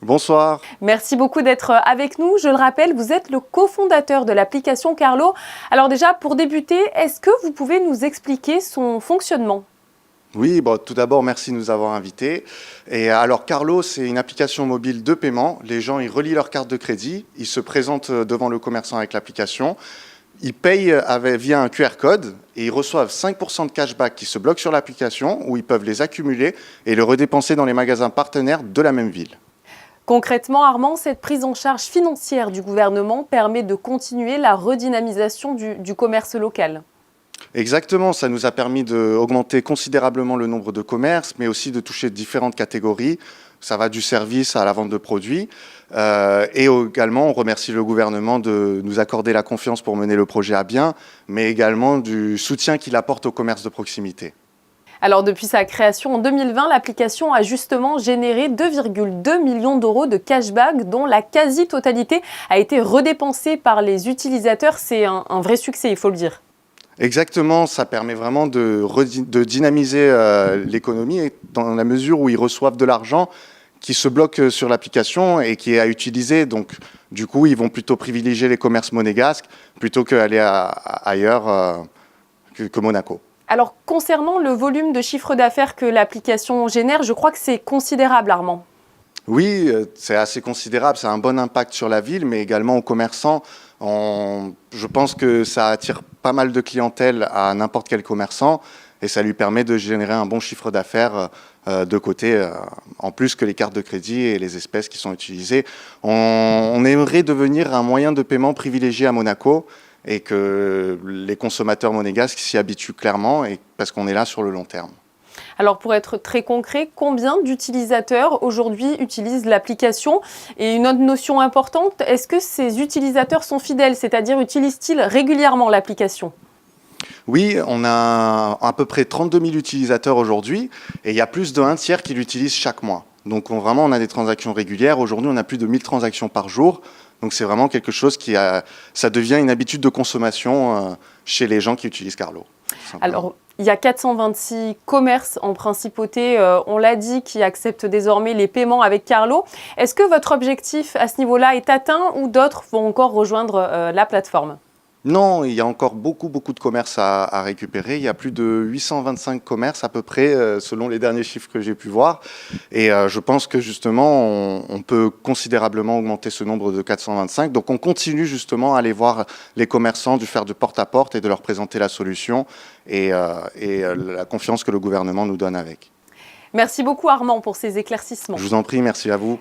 Bonsoir. Merci beaucoup d'être avec nous. Je le rappelle, vous êtes le cofondateur de l'application Carlo. Alors déjà, pour débuter, est-ce que vous pouvez nous expliquer son fonctionnement ? Oui, bon, tout d'abord, merci de nous avoir invités. Et alors, Carlo, c'est une application mobile de paiement. Les gens, ils relient leur carte de crédit, ils se présentent devant le commerçant avec l'application, ils payent via un QR code et ils reçoivent 5% de cashback qui se bloquent sur l'application où ils peuvent les accumuler et le redépenser dans les magasins partenaires de la même ville. Concrètement, Armand, cette prise en charge financière du gouvernement permet de continuer la redynamisation du commerce local. Exactement, ça nous a permis d'augmenter considérablement le nombre de commerces, mais aussi de toucher différentes catégories. Ça va du service à la vente de produits. Et également, on remercie le gouvernement de nous accorder la confiance pour mener le projet à bien, mais également du soutien qu'il apporte au commerce de proximité. Alors depuis sa création en 2020, l'application a justement généré 2,2 millions d'euros de cashback dont la quasi-totalité a été redépensée par les utilisateurs. C'est un vrai succès, il faut le dire. Exactement, ça permet vraiment de dynamiser l'économie dans la mesure où ils reçoivent de l'argent qui se bloque sur l'application et qui est à utiliser. Donc, du coup, ils vont plutôt privilégier les commerces monégasques plutôt qu'aller ailleurs que Monaco. Alors concernant le volume de chiffre d'affaires que l'application génère, je crois que c'est considérable, Armand. Oui, c'est assez considérable, c'est un bon impact sur la ville, mais également aux commerçants. Je pense que ça attire pas mal de clientèle à n'importe quel commerçant et ça lui permet de générer un bon chiffre d'affaires de côté, en plus que les cartes de crédit et les espèces qui sont utilisées. On aimerait devenir un moyen de paiement privilégié à Monaco et que les consommateurs monégasques s'y habituent clairement parce qu'on est là sur le long terme. Alors pour être très concret, combien d'utilisateurs aujourd'hui utilisent l'application? Et une autre notion importante, est-ce que ces utilisateurs sont fidèles, c'est-à-dire utilisent-ils régulièrement l'application? Oui, on a à peu près 32 000 utilisateurs aujourd'hui et il y a plus d'un tiers qui l'utilisent chaque mois. Donc on a des transactions régulières. Aujourd'hui, on a plus de 1000 transactions par jour. Donc c'est vraiment quelque chose ça devient une habitude de consommation chez les gens qui utilisent Carlo. Alors, il y a 426 commerces en principauté, on l'a dit, qui acceptent désormais les paiements avec Carlo. Est-ce que votre objectif à ce niveau-là est atteint ou d'autres vont encore rejoindre la plateforme ? Non, il y a encore beaucoup de commerces à récupérer. Il y a plus de 825 commerces à peu près, selon les derniers chiffres que j'ai pu voir. Et je pense que justement, on peut considérablement augmenter ce nombre de 425. Donc on continue justement à aller voir les commerçants, de faire de porte-à-porte et de leur présenter la solution et la confiance que le gouvernement nous donne avec. Merci beaucoup Armand pour ces éclaircissements. Je vous en prie, merci à vous.